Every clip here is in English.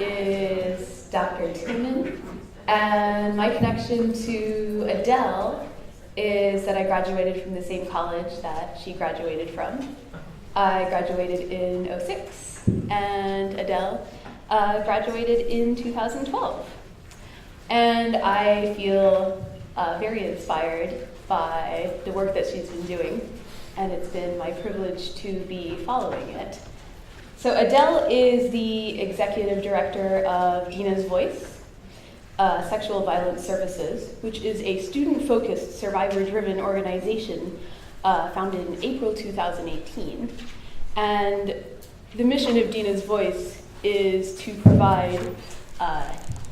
is Dr. Tillman, and my connection to Adele is that I graduated from the same college that she graduated from. I graduated in '06, and Adele graduated in 2012. And I feel very inspired by the work that she's been doing, and it's been my privilege to be following it. So Adele is the executive director of Dinah's Voice, Sexual Violence Services, which is a student-focused, survivor-driven organization founded in April 2018. And the mission of Dinah's Voice is to provide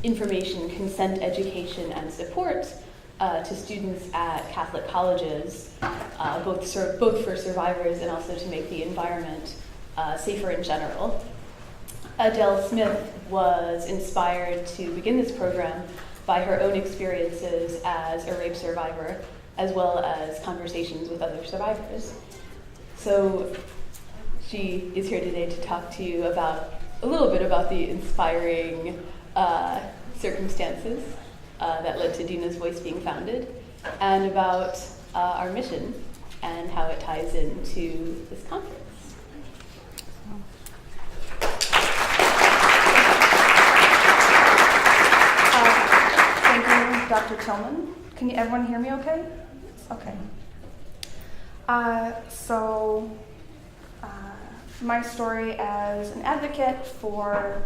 information, consent education, and support to students at Catholic colleges, both for survivors and also to make the environment safer in general. Adele Smith was inspired to begin this program by her own experiences as a rape survivor, as well as conversations with other survivors. So she is here today to talk to you about a little bit about the inspiring circumstances that led to Dinah's Voice being founded, and about our mission and how it ties into this conference. Thank you, Dr. Tillman. Can everyone hear me okay? Okay. My story as an advocate for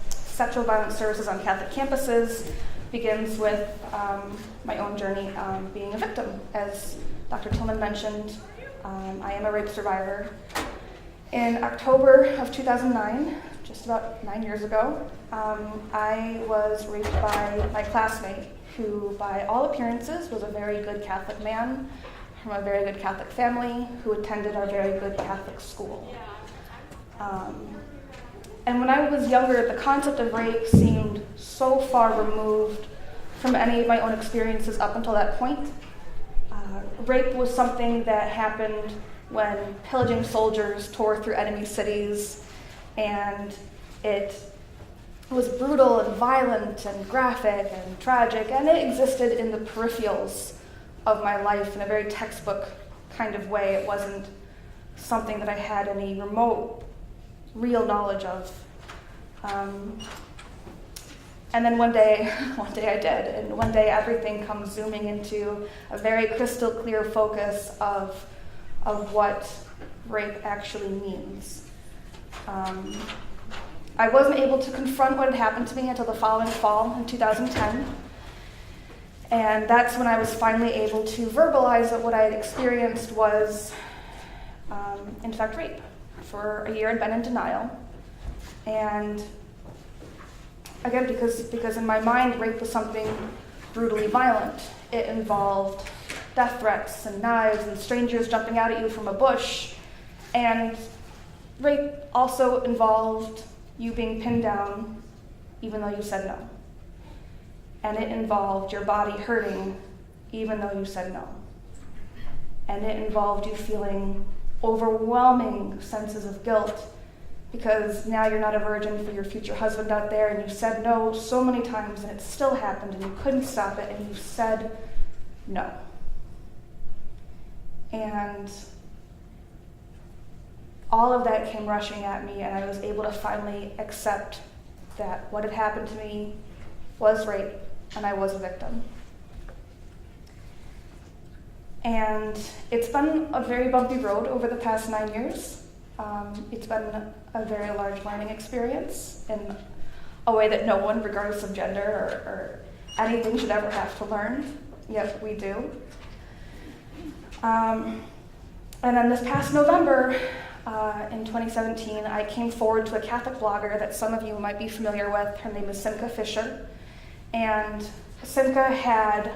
sexual violence services on Catholic campuses begins with my own journey being a victim. As Dr. Tillman mentioned, I am a rape survivor. In October of 2009, just about 9 years ago, I was raped by my classmate, who by all appearances was a very good Catholic man from a very good Catholic family who attended our very good Catholic school. And when I was younger, the concept of rape seemed so far removed from any of my own experiences up until that point. Rape was something that happened when pillaging soldiers tore through enemy cities, and it was brutal and violent and graphic and tragic, and it existed in the peripherals of my life in a very textbook kind of way. It wasn't something that I had any remote, real knowledge of. And then one day I did, and one day everything comes zooming into a very crystal clear focus of what rape actually means. I wasn't able to confront what had happened to me until the following fall in 2010. And that's when I was finally able to verbalize that what I had experienced was, in fact, rape. For a year I'd been in denial. And again, because in my mind, rape was something brutally violent. It involved death threats and knives and strangers jumping out at you from a bush. And rape also involved you being pinned down even though you said no. And it involved your body hurting even though you said no. And it involved you feeling overwhelming senses of guilt because now you're not a virgin for your future husband out there, and you said no so many times and it still happened and you couldn't stop it, and you said no. And all of that came rushing at me, and I was able to finally accept that what had happened to me was rape, and I was a victim. And it's been a very bumpy road over the past 9 years. It's been a very large learning experience in a way that no one, regardless of gender or anything, should ever have to learn, yet we do. And then this past November, in 2017, I came forward to a Catholic blogger that some of you might be familiar with. Her name is Simca Fisher. And Simca had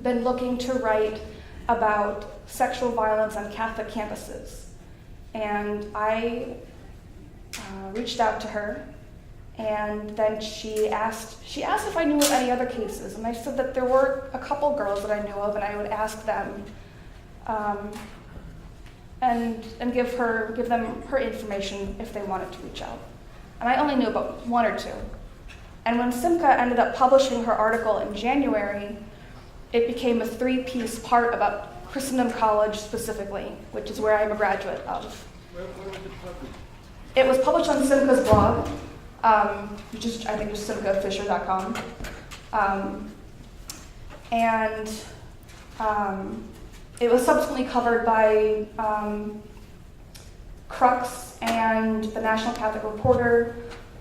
been looking to write about sexual violence on Catholic campuses. And I reached out to her, and then she asked if I knew of any other cases. And I said that there were a couple girls that I knew of, and I would ask them and give them her information if they wanted to reach out. and I only knew about one or two. And when Simca ended up publishing her article in January, it became a 3-piece part about Christendom College specifically, which is where I'm a graduate of. Where was it published? It was published on Simca's blog, which is, I think, just simcafisher.com. It was subsequently covered by Crux and the National Catholic Reporter,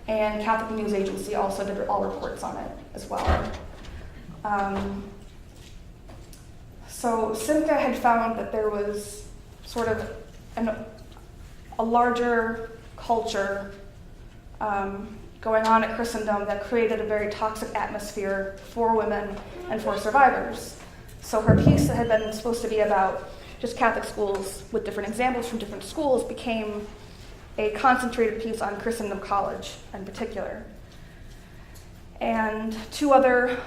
and Catholic News Agency also did all reports on it as well. So Simca had found that there was sort of a larger culture going on at Christendom that created a very toxic atmosphere for women and for survivors. So her piece that had been supposed to be about just Catholic schools with different examples from different schools became a concentrated piece on Christendom College in particular. And 2 other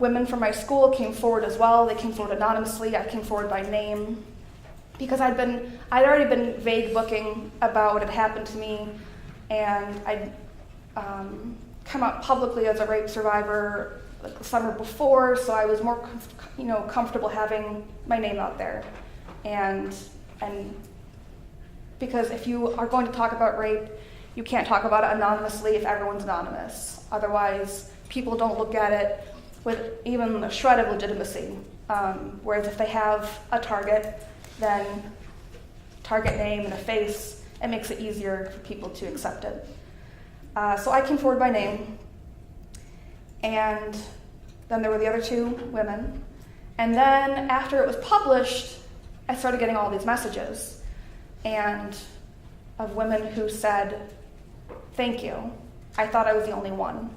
women from my school came forward as well. They came forward anonymously. I came forward by name because I'd already been vague booking about what had happened to me, and I'd come out publicly as a rape survivor like the summer before, so I was more comfortable having my name out there. And because if you are going to talk about rape, you can't talk about it anonymously if everyone's anonymous. Otherwise, people don't look at it with even a shred of legitimacy. Whereas if they have a target, then target name and a face, it makes it easier for people to accept it. So I came forward by name, and then there were the other 2 women. And then after it was published, I started getting all these messages and of women who said, "Thank you. I thought I was the only one."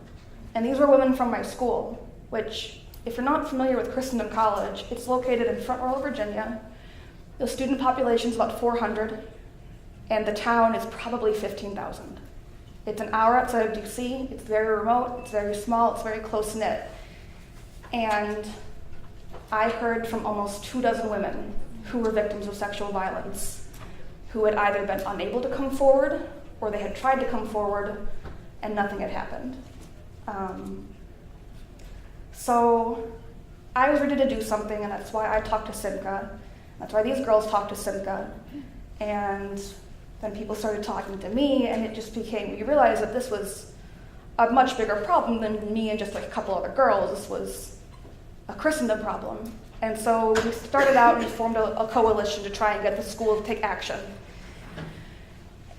And these were women from my school, which, if you're not familiar with Christendom College, it's located in Front Royal, Virginia. The student population is about 400, and the town is probably 15,000. It's an hour outside of DC. It's very remote. It's very small. It's very close-knit. And I heard from almost 24 women who were victims of sexual violence, who had either been unable to come forward or they had tried to come forward and nothing had happened. So I was ready to do something, and that's why I talked to Simca. That's why these girls talked to Simca. And then people started talking to me, and it just became, you realize that this was a much bigger problem than me and just like a couple other girls. This was a Christendom problem. And so we started out and formed a coalition to try and get the school to take action.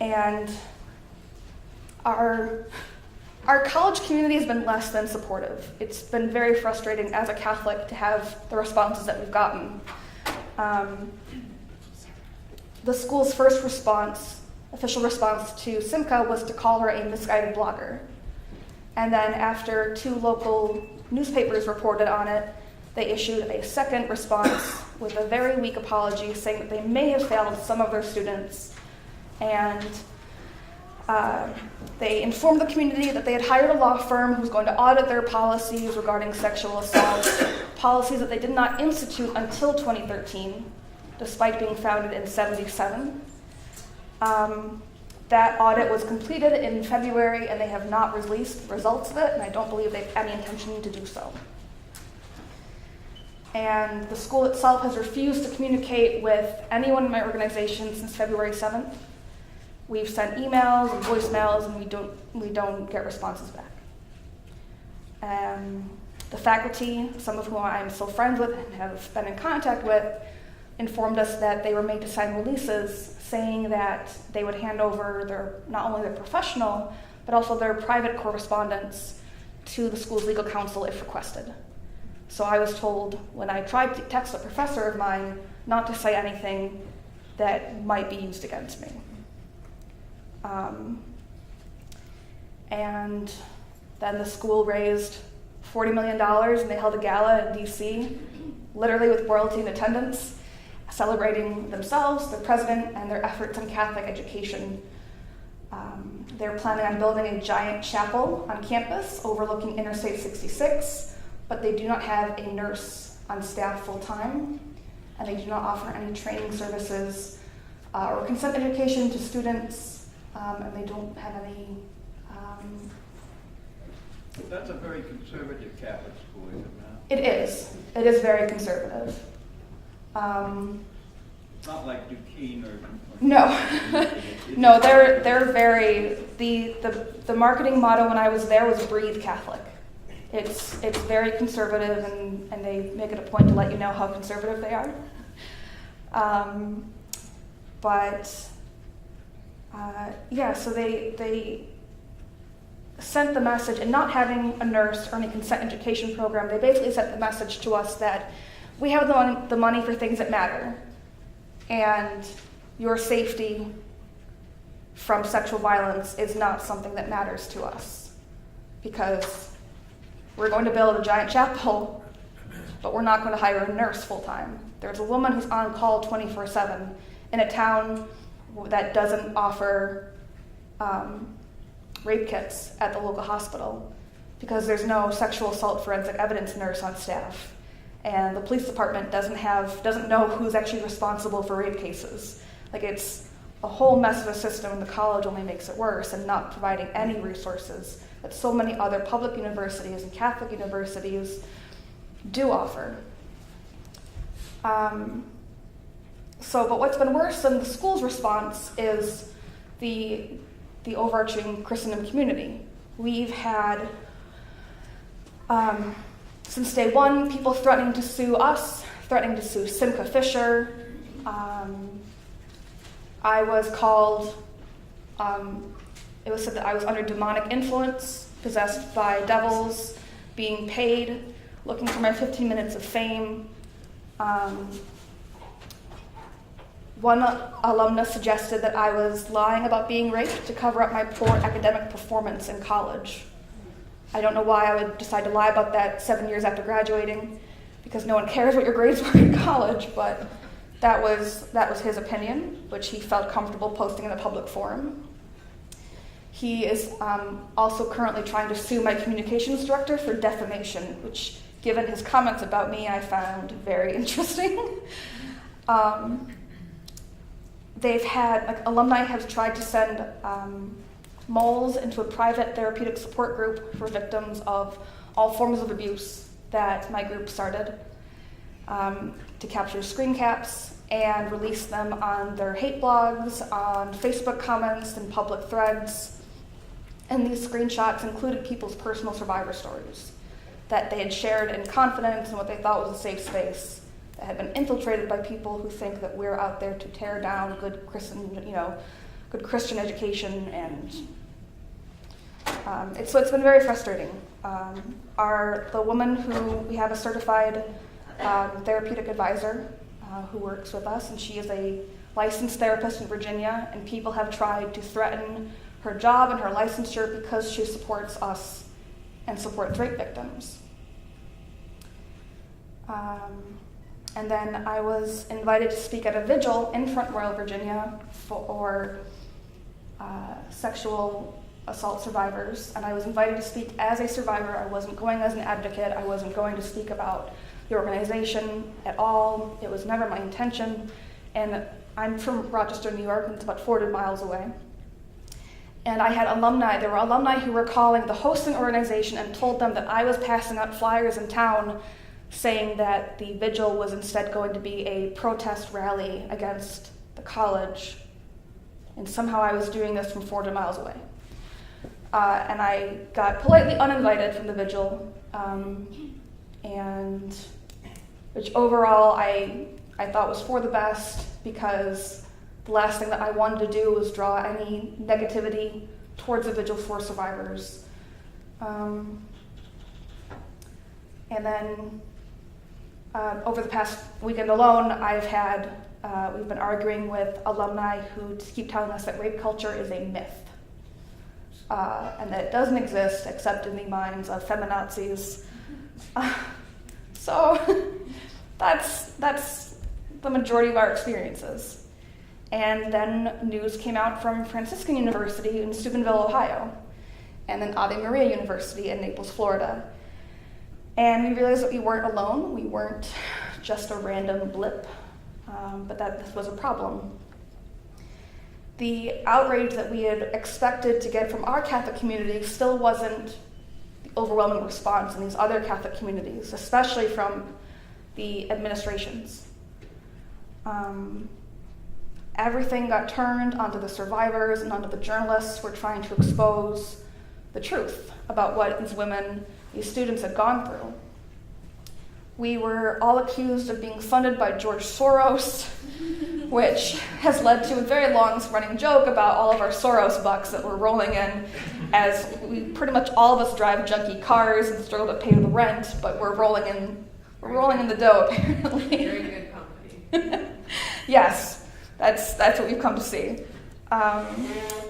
And our college community has been less than supportive. It's been very frustrating as a Catholic to have the responses that we've gotten. The school's first response, official response to Simca, was to call her a misguided blogger. And then after 2 local newspapers reported on it, they issued a second response with a very weak apology saying that they may have failed some of their students. And they informed the community that they had hired a law firm who was going to audit their policies regarding sexual assault, policies that they did not institute until 2013, despite being founded in 1977. That audit was completed in February, and they have not released the results of it, and I don't believe they have any intention to do so. And the school itself has refused to communicate with anyone in my organization since February 7th. We've sent emails and voicemails, and we don't get responses back. The faculty, some of whom I'm still friends with and have been in contact with, informed us that they were made to sign releases saying that they would hand over not only their professional, but also their private correspondence to the school's legal counsel if requested. So I was told when I tried to text a professor of mine not to say anything that might be used against me. And then the school raised $40 million, and they held a gala in DC, literally with royalty in attendance, celebrating themselves, their president, and their efforts in Catholic education. They're planning on building a giant chapel on campus overlooking Interstate 66, but they do not have a nurse on staff full-time, and they do not offer any training services or consent education to students and they don't have any. That's a very conservative Catholic school, is it not? It is. It is very conservative. Not like Duquesne or. No, no, they're very. The marketing motto when I was there was "Breathe Catholic." It's very conservative, and they make it a point to let you know how conservative they are. So they sent the message, and not having a nurse or any consent education program, they basically sent the message to us that we have the money for things that matter, and your safety from sexual violence is not something that matters to us, because we're going to build a giant chapel, but we're not going to hire a nurse full-time. There's a woman who's on call 24/7 in a town that doesn't offer rape kits at the local hospital because there's no sexual assault forensic evidence nurse on staff, and the police department doesn't know who's actually responsible for rape cases. Like, it's a whole mess of a system, and the college only makes it worse, and not providing any resources that so many other public universities and Catholic universities do offer. But what's been worse than the school's response is the overarching Christendom community. We've had, since day one, people threatening to sue us, threatening to sue Simca Fisher. I was called, it was said that I was under demonic influence, possessed by devils, being paid, looking for my 15 minutes of fame. One alumnus suggested that I was lying about being raped to cover up my poor academic performance in college. I don't know why I would decide to lie about that 7 years after graduating, because no one cares what your grades were in college, but that was his opinion, which he felt comfortable posting in a public forum. He is also currently trying to sue my communications director for defamation, which, given his comments about me, I found very interesting. Alumni have tried to send moles into a private therapeutic support group for victims of all forms of abuse that my group started, to capture screen caps and release them on their hate blogs, on Facebook comments, and public threads. And these screenshots included people's personal survivor stories that they had shared in confidence in what they thought was a safe space, that had been infiltrated by people who think that we're out there to tear down good Christian education, and it's been very frustrating. The woman who we have a certified therapeutic advisor who works with us, and she is a licensed therapist in Virginia, and people have tried to threaten her job and her licensure because she supports us and supports rape victims. And then I was invited to speak at a vigil in Front Royal, Virginia for sexual assault survivors, and I was invited to speak as a survivor. I wasn't going as an advocate. I wasn't going to speak about the organization at all. It was never my intention, and I'm from Rochester, New York, and it's about 400 miles away. And I had there were alumni who were calling the hosting organization and told them that I was passing out flyers in town saying that the vigil was instead going to be a protest rally against the college, and somehow I was doing this from 400 miles away. And I got politely uninvited from the vigil, and which overall I thought was for the best, because the last thing that I wanted to do was draw any negativity towards the vigil for survivors. And then over the past weekend alone, we've been arguing with alumni who keep telling us that rape culture is a myth, and that it doesn't exist except in the minds of feminazis. So that's the majority of our experiences. And then news came out from Franciscan University in Steubenville, Ohio, and then Ave Maria University in Naples, Florida. And we realized that we weren't alone. We weren't just a random blip, but that this was a problem. the outrage that we had expected to get from our Catholic community still wasn't the overwhelming response in these other Catholic communities, especially from the administrations. Everything got turned onto the survivors and onto the journalists who were trying to expose the truth about what these women, these students had gone through. We were all accused of being funded by George Soros, which has led to a very long-running joke about all of our Soros bucks that we're rolling in, as we pretty much all of us drive junky cars and struggle to pay the rent, but we're rolling in the dough apparently. Very good company. Yes, that's what we've come to see.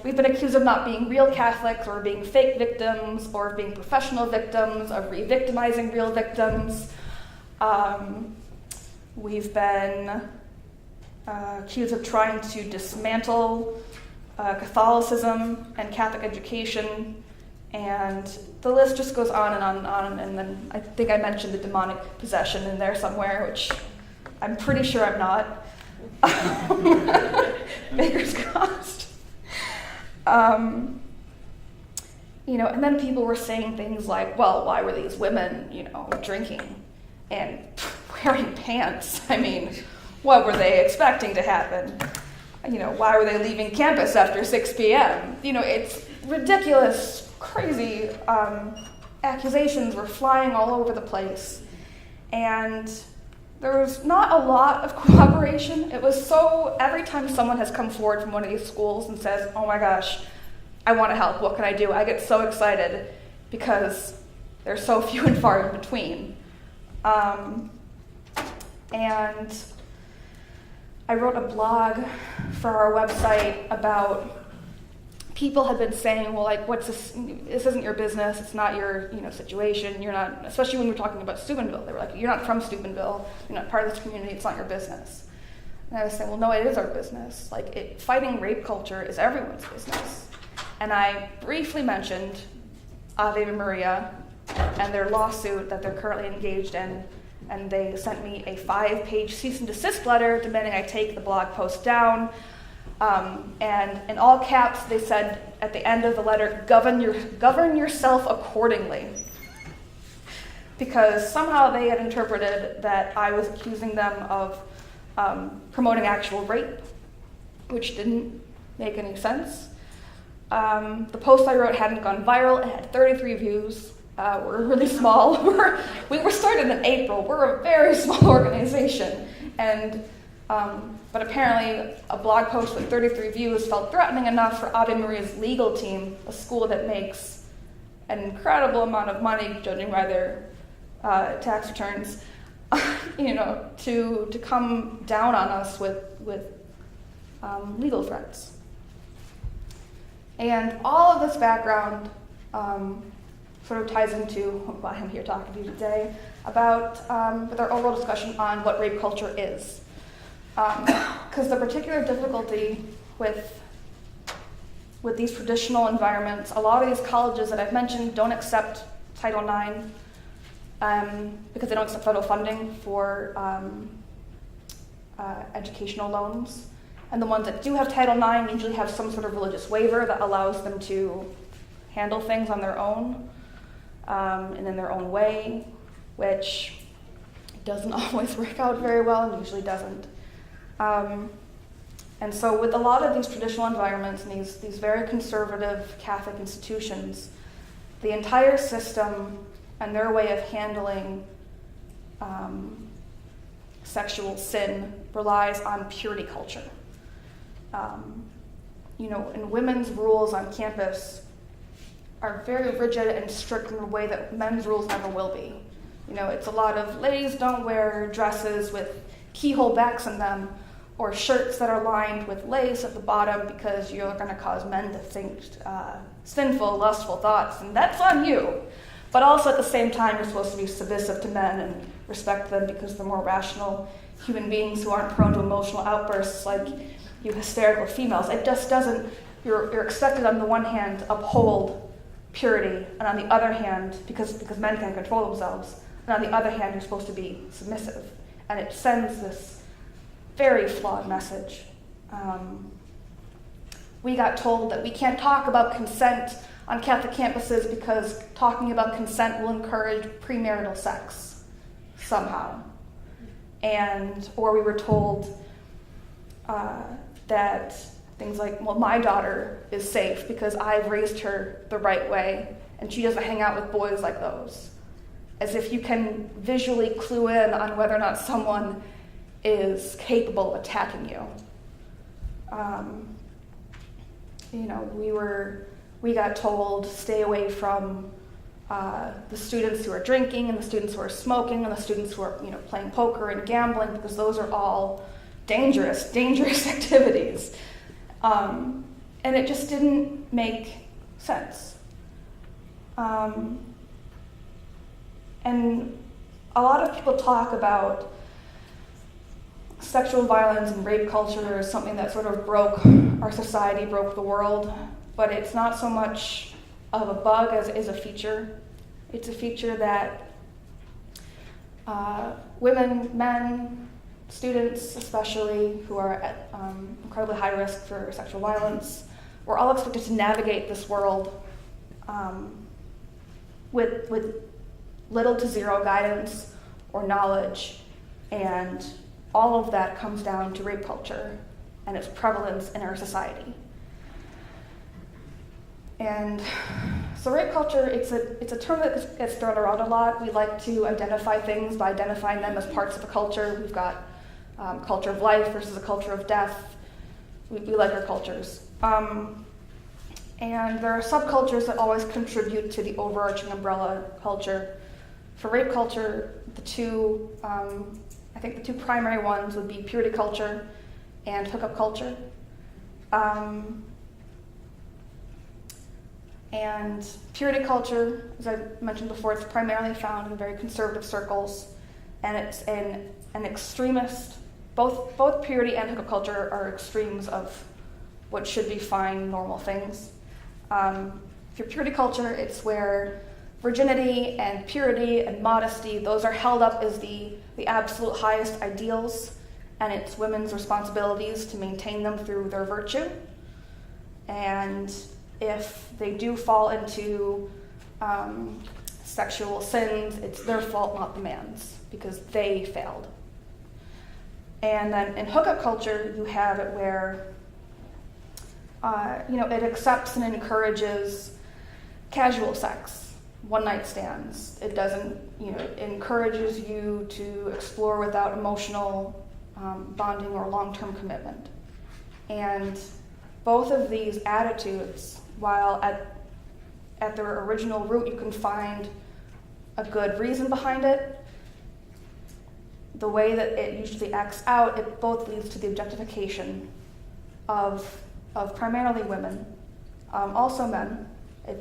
We've been accused of not being real Catholics, or being fake victims, or being professional victims, of re-victimizing real victims. We've been accused of trying to dismantle Catholicism and Catholic education, and the list just goes on and on and on. And then I think I mentioned the demonic possession in there somewhere, which I'm pretty sure I'm not. Fingers crossed. And then people were saying things like, well, why were these women, drinking and wearing pants? I mean, what were they expecting to happen? Why were they leaving campus after 6 p.m.? It's ridiculous, crazy accusations were flying all over the place. And there was not a lot of cooperation. It was every time someone has come forward from one of these schools and says, oh my gosh, I want to help, what can I do? I get so excited because they're so few and far in between. And I wrote a blog for our website about people had been saying, well, like, what's this? This isn't your business. It's not your, situation. You're not, especially when we're talking about Steubenville. They were like, you're not from Steubenville. You're not part of this community. It's not your business. And I was saying, well, no, it is our business. Like, fighting rape culture is everyone's business. And I briefly mentioned Ave Maria and their lawsuit that they're currently engaged in. And they sent me a 5-page cease and desist letter demanding I take the blog post down. And in all caps, they said at the end of the letter, govern yourself accordingly. Because somehow they had interpreted that I was accusing them of promoting actual rape, which didn't make any sense. The post I wrote hadn't gone viral. It had 33 views. We're really small. We were started in April. We're a very small organization. But apparently a blog post with 33 views felt threatening enough for Ave Maria's legal team, a school that makes an incredible amount of money, judging by their tax returns, to come down on us with legal threats. And all of this background sort of ties into why I'm here talking to you today about with our overall discussion on what rape culture is. Because the particular difficulty with these traditional environments, a lot of these colleges that I've mentioned don't accept Title IX because they don't accept federal funding for educational loans. And the ones that do have Title IX usually have some sort of religious waiver that allows them to handle things on their own and in their own way, which doesn't always work out very well and usually doesn't. And so with a lot of these traditional environments and these very conservative Catholic institutions, the entire system and their way of handling sexual sin relies on purity culture. And women's rules on campus are very rigid and strict in a way that men's rules never will be. It's a lot of ladies don't wear dresses with keyhole backs in them, or shirts that are lined with lace at the bottom because you're going to cause men to think sinful, lustful thoughts, and that's on you. But also at the same time, you're supposed to be submissive to men and respect them because they're more rational human beings who aren't prone to emotional outbursts like you hysterical females. It just doesn't, you're expected on the one hand to uphold purity, and on the other hand, because men can't control themselves, and on the other hand, you're supposed to be submissive. And it sends this very flawed message. we got told that we can't talk about consent on Catholic campuses because talking about consent will encourage premarital sex somehow. Or we were told that things like, well, my daughter is safe because I've raised her the right way and she doesn't hang out with boys like those. As if you can visually clue in on whether or not someone is capable of attacking you. We got told stay away from the students who are drinking and the students who are smoking and the students who are playing poker and gambling, because those are all dangerous activities. And it just didn't make sense. And a lot of people talk about sexual violence and rape culture as something that sort of broke our society, broke the world, but it's not so much of a bug as it is a feature. It's a feature that women, men, students especially, who are at incredibly high risk for sexual violence, we're all expected to navigate this world with little to zero guidance or knowledge, and all of that comes down to rape culture and its prevalence in our society. And so rape culture, it's a term that gets thrown around a lot. We like to identify things by identifying them as parts of a culture. We've got culture of life versus a culture of death. We like our cultures. And there are subcultures that always contribute to the overarching umbrella culture. For rape culture, the two primary ones would be purity culture and hookup culture. And purity culture, as I mentioned before, it's primarily found in very conservative circles, and it's an extremist. Both purity and hookup culture are extremes of what should be fine, normal things. For purity culture, it's where virginity and purity and modesty, those are held up as the absolute highest ideals, and it's women's responsibilities to maintain them through their virtue. And if they do fall into sexual sins, it's their fault, not the man's, because they failed. And then in hookup culture, you have it where it accepts and encourages casual sex, one-night stands. It doesn't, it encourages you to explore without emotional bonding or long-term commitment. And both of these attitudes, while at their original root you can find a good reason behind it, the way that it usually acts out, it both leads to the objectification of primarily women, also men.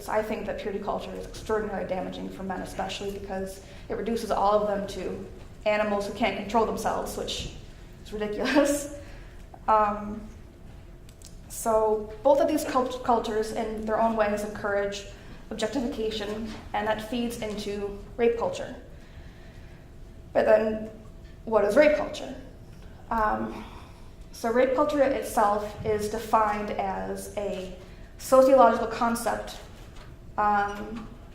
I think that purity culture is extraordinarily damaging for men, especially because it reduces all of them to animals who can't control themselves, which is ridiculous. So both of these cultures in their own ways encourage objectification, and that feeds into rape culture. But then, what is rape culture? So rape culture itself is defined as a sociological concept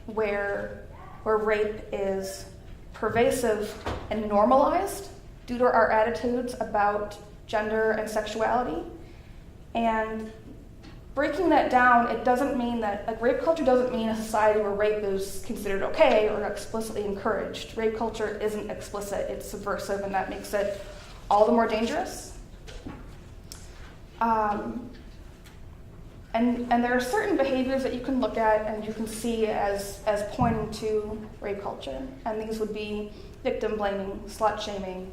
where rape is pervasive and normalized due to our attitudes about gender and sexuality. And breaking that down, it doesn't mean that, rape culture doesn't mean a society where rape is considered okay or explicitly encouraged. Rape culture isn't explicit, it's subversive, and that makes it all the more dangerous. And there are certain behaviors that you can look at and you can see as pointing to rape culture. And these would be victim blaming, slut shaming,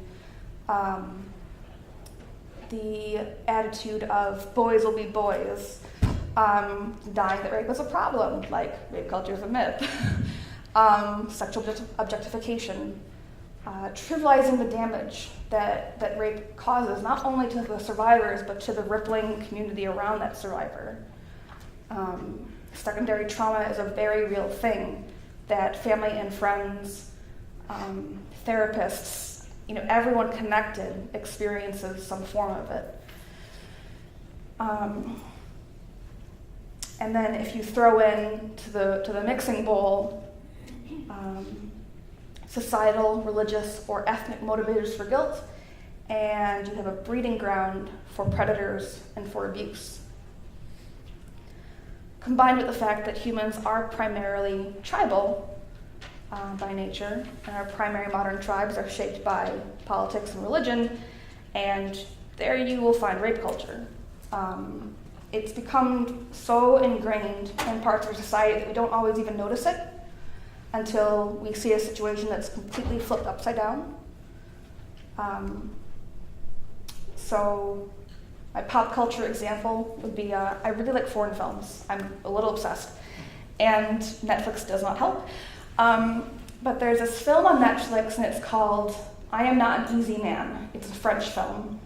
the attitude of boys will be boys, denying that rape is a problem, like rape culture is a myth, sexual objectification, trivializing the damage that rape causes, not only to the survivors, but to the rippling community around that survivor. Secondary trauma is a very real thing that family and friends, therapists, everyone connected experiences some form of it. And then if you throw in to the mixing bowl societal, religious, or ethnic motivators for guilt, and you have a breeding ground for predators and for abuse. Combined with the fact that humans are primarily tribal by nature, and our primary modern tribes are shaped by politics and religion, and there you will find rape culture. It's become so ingrained in parts of society that we don't always even notice it until we see a situation that's completely flipped upside down. So my pop culture example would be, I really like foreign films. I'm a little obsessed, and Netflix does not help. But there's this film on Netflix, and it's called I Am Not an Easy Man. It's a French film.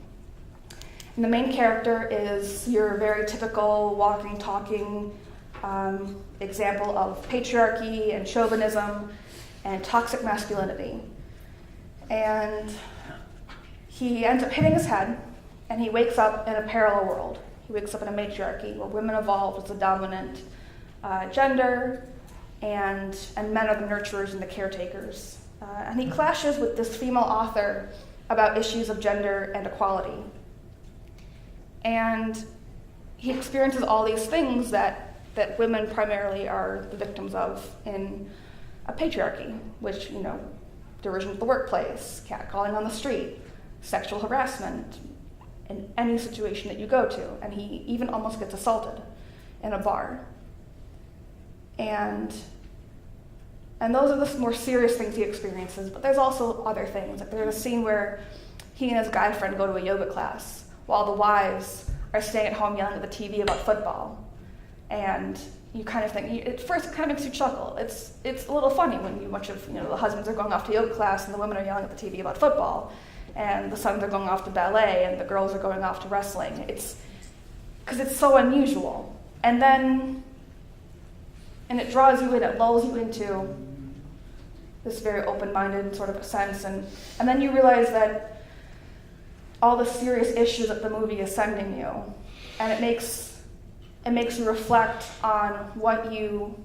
And the main character is your very typical walking, talking example of patriarchy and chauvinism and toxic masculinity. And he ends up hitting his head, and he wakes up in a parallel world. He wakes up in a matriarchy where women evolved as the dominant gender, and men are the nurturers and the caretakers. And he clashes with this female author about issues of gender and equality. And he experiences all these things that women primarily are the victims of in a patriarchy, which, derision at the workplace, catcalling on the street, sexual harassment, in any situation that you go to. And he even almost gets assaulted in a bar. And those are the more serious things he experiences, but there's also other things. Like there's a scene where he and his guy friend go to a yoga class while the wives are staying at home yelling at the TV about football. And you kind of think, at first it kind of makes you chuckle. It's a little funny when the husbands are going off to yoga class and the women are yelling at the TV about football, and the sons are going off to ballet and the girls are going off to wrestling. It's because it's so unusual. And it draws you in, it lulls you into this very open-minded sort of a sense, and then you realize that all the serious issues that the movie is sending you, and it makes you reflect on what you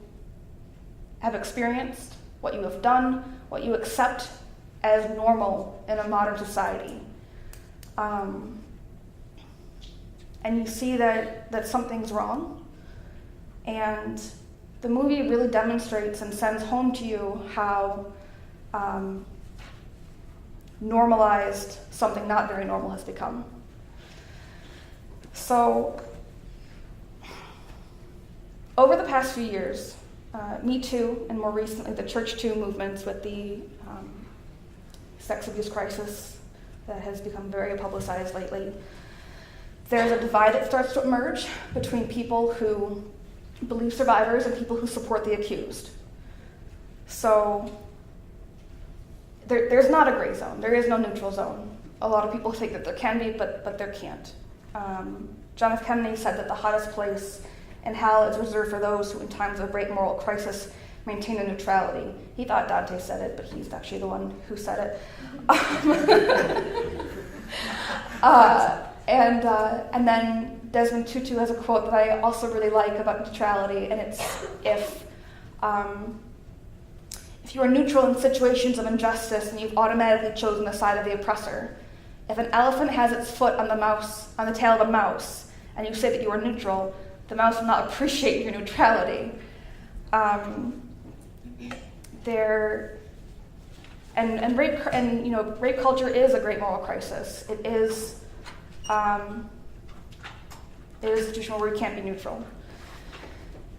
have experienced, what you have done, what you accept as normal in a modern society. And you see that something's wrong, and the movie really demonstrates and sends home to you how normalized something not very normal has become. So, over the past few years, Me Too, and more recently the Church Too movements with the sex abuse crisis that has become very publicized lately, there's a divide that starts to emerge between people who believe survivors and people who support the accused. So there's not a gray zone. There is no neutral zone. A lot of people think that there can be, but there can't. John F. Kennedy said that the hottest place in hell is reserved for those who, in times of great moral crisis, maintain a neutrality. He thought Dante said it, but he's actually the one who said it. And then Desmond Tutu has a quote that I also really like about neutrality, and it's if you are neutral in situations of injustice, then you've automatically chosen the side of the oppressor. If an elephant has its foot on the tail of a mouse, and you say that you are neutral, the mouse will not appreciate your neutrality. Rape culture is a great moral crisis. It is a situation where we can't be neutral.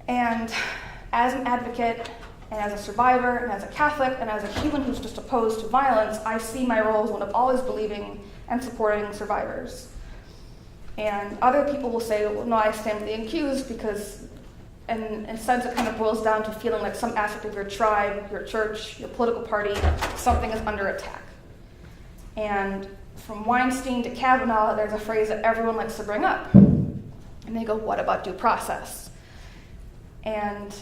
And as an advocate, and as a survivor, and as a Catholic, and as a human who's just opposed to violence, I see my role as one of always believing and supporting survivors. And other people will say, well, no, I stand with the accused because, in a sense, it kind of boils down to feeling like some aspect of your tribe, your church, your political party, something is under attack. And from Weinstein to Kavanaugh, there's a phrase that everyone likes to bring up. And they go, what about due process? And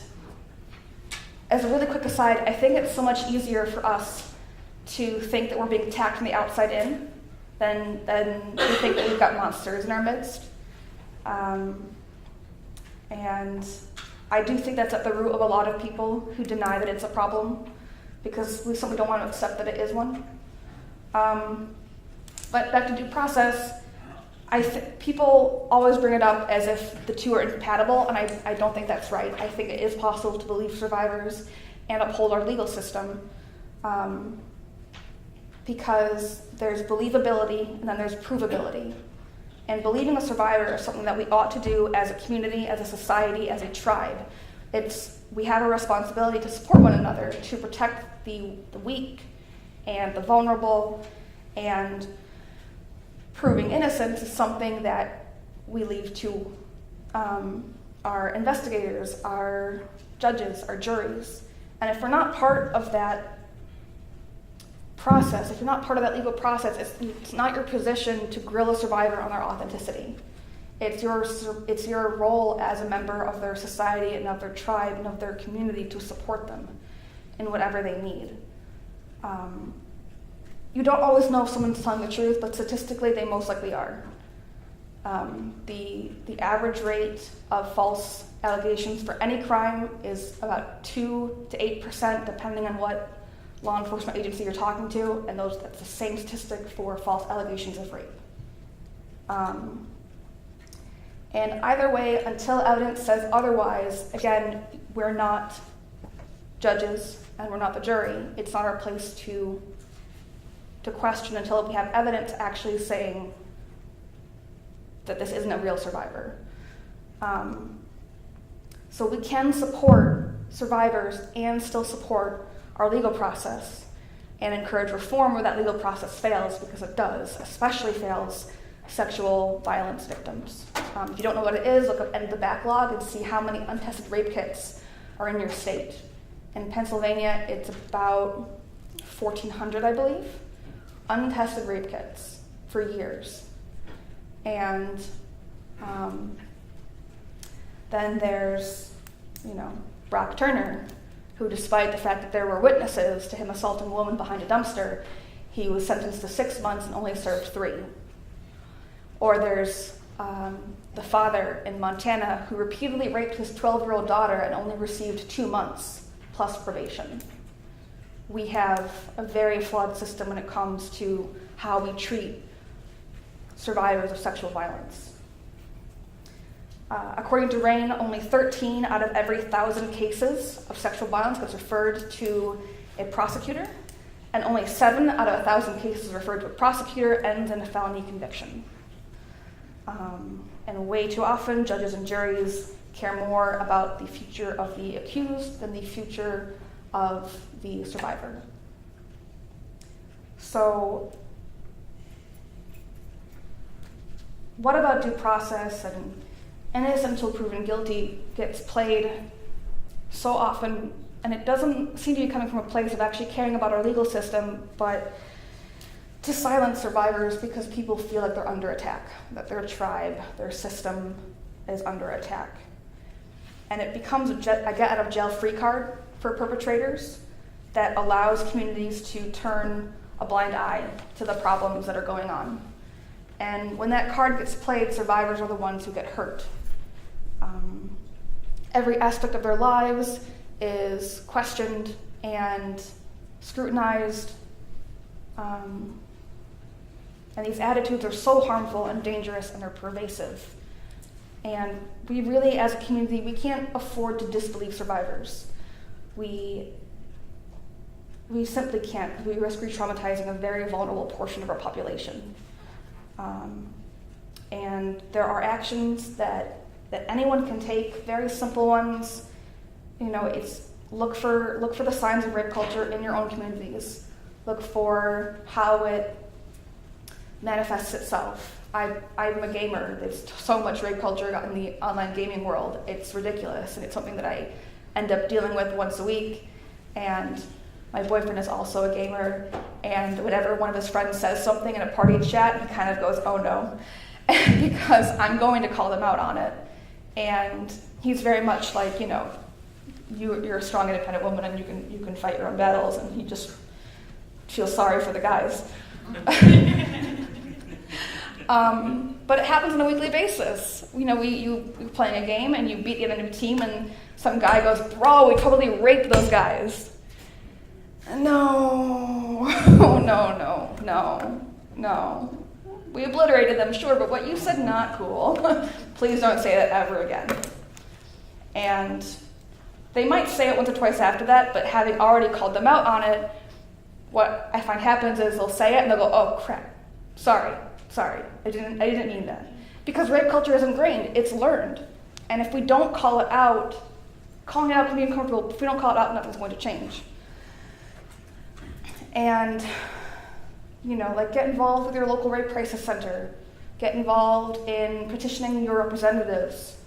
as a really quick aside, I think it's so much easier for us to think that we're being attacked from the outside in than we think that we've got monsters in our midst. And I do think that's at the root of a lot of people who deny that it's a problem, because we simply don't want to accept that it is one. But back to due process, people always bring it up as if the two are incompatible, and I don't think that's right. I think it is possible to believe survivors and uphold our legal system, because there's believability and then there's provability. And believing a survivor is something that we ought to do as a community, as a society, as a tribe. We have a responsibility to support one another, to protect the weak and the vulnerable, and proving innocence is something that we leave to our investigators, our judges, our juries. And if we're not part of that process, if you're not part of that legal process, it's not your position to grill a survivor on their authenticity. It's your role as a member of their society and of their tribe and of their community to support them in whatever they need. You don't always know if someone's telling the truth, but statistically they most likely are. The average rate of false allegations for any crime is about 2 to 8%, depending on what law enforcement agency you're talking to, and that's the same statistic for false allegations of rape. And either way, until evidence says otherwise, again, we're not judges and we're not the jury. It's not our place to question until we have evidence actually saying that this isn't a real survivor. So we can support survivors and still support our legal process and encourage reform where that legal process fails, because it does, especially fails sexual violence victims. If you don't know what it is, look up end of the backlog and see how many untested rape kits are in your state. In Pennsylvania, it's about 1,400, I believe, untested rape kits for years. And then there's, Brock Turner, who, despite the fact that there were witnesses to him assaulting a woman behind a dumpster, he was sentenced to 6 months and only served 3. Or there's the father in Montana who repeatedly raped his 12-year-old daughter and only received 2 months plus probation. We have a very flawed system when it comes to how we treat survivors of sexual violence. According to RAINN, only 13 out of every 1,000 cases of sexual violence gets referred to a prosecutor, and only 7 out of 1,000 cases referred to a prosecutor ends in a felony conviction. And way too often, judges and juries care more about the future of the accused than the future of the survivor. So, what about due process and innocent until proven guilty gets played so often, and it doesn't seem to be coming from a place of actually caring about our legal system, but to silence survivors because people feel like they're under attack, that their tribe, their system is under attack. And it becomes a get-out-of-jail-free card for perpetrators that allows communities to turn a blind eye to the problems that are going on. And when that card gets played, survivors are the ones who get hurt. Every aspect of their lives is questioned and scrutinized. And these attitudes are so harmful and dangerous, and they're pervasive. And we really, as a community, we can't afford to disbelieve survivors. We simply can't. We risk re-traumatizing a very vulnerable portion of our population. And there are actions that anyone can take, very simple ones. It's look for the signs of rape culture in your own communities. Look for how it manifests itself. I'm a gamer. There's so much rape culture in the online gaming world. It's ridiculous, and it's something that I end up dealing with once a week. And my boyfriend is also a gamer, and whenever one of his friends says something in a party chat, he kind of goes, "Oh no," because I'm going to call them out on it. And he's very much like, you're a strong, independent woman, and you can fight your own battles, and he just feels sorry for the guys. But it happens on a weekly basis. You know, you're playing a game and you beat the other team and some guy goes, bro, we totally raped those guys. No, no. We obliterated them, sure, but what you said, not cool. Please don't say that ever again. And they might say it once or twice after that, but having already called them out on it, what I find happens is they'll say it and they'll go, oh crap, sorry, I didn't mean that. Because rape culture is ingrained, it's learned. And if we don't call it out, calling it out can be uncomfortable. If we don't call it out, nothing's going to change. And, you know, like get involved with your local rape crisis center. Get involved in petitioning your representatives,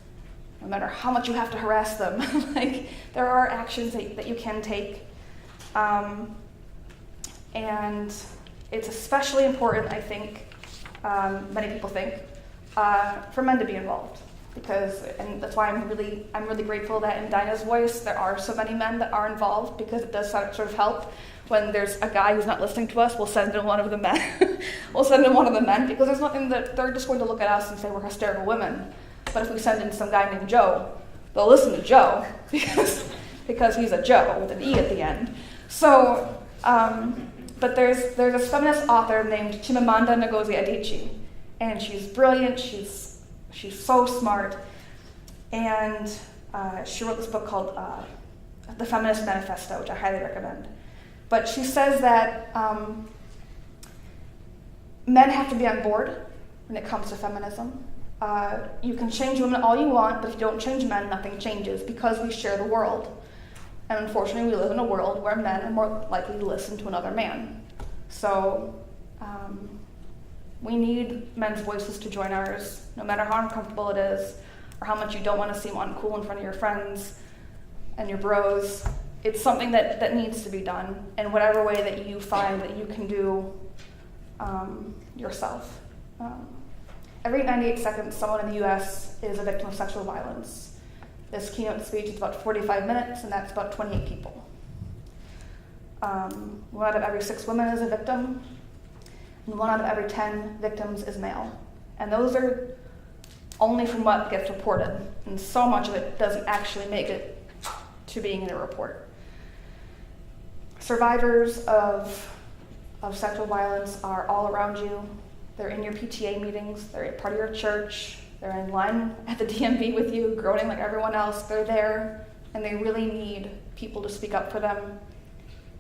no matter how much you have to harass them. Like, there are actions that you can take. And it's especially important, I think, many people think, for men to be involved. And that's why I'm really grateful that in Dinah's voice there are so many men that are involved, because it does sort of help. When there's a guy who's not listening to us, we'll send in one of the men. Because there's nothing that they're just going to look at us and say we're hysterical women. But if we send in some guy named Joe, they'll listen to Joe because he's a Joe with an E at the end. So, but there's a feminist author named Chimamanda Ngozi Adichie, and she's brilliant. She's so smart, and she wrote this book called The Feminist Manifesto, which I highly recommend. But she says that men have to be on board when it comes to feminism. You can change women all you want, but if you don't change men, nothing changes, because we share the world. And unfortunately, we live in a world where men are more likely to listen to another man. So we need men's voices to join ours, no matter how uncomfortable it is, or how much you don't want to seem uncool in front of your friends and your bros. It's something that needs to be done in whatever way that you find that you can do yourself. Every 98 seconds, someone in the US is a victim of sexual violence. This keynote speech is about 45 minutes, and that's about 28 people. 1 out of every 6 women is a victim, and 1 out of every 10 victims is male. And those are only from what gets reported, and so much of it doesn't actually make it to being in a report. Survivors of sexual violence are all around you. They're in your PTA meetings, they're a part of your church, they're in line at the DMV with you, groaning like everyone else. They're there, and they really need people to speak up for them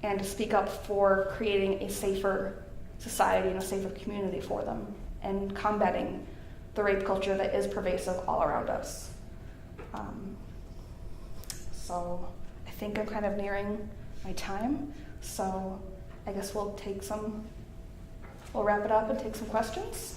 and to speak up for creating a safer society and a safer community for them, and combating the rape culture that is pervasive all around us. So I think I'm kind of nearing my time, so I guess we'll wrap it up and take some questions.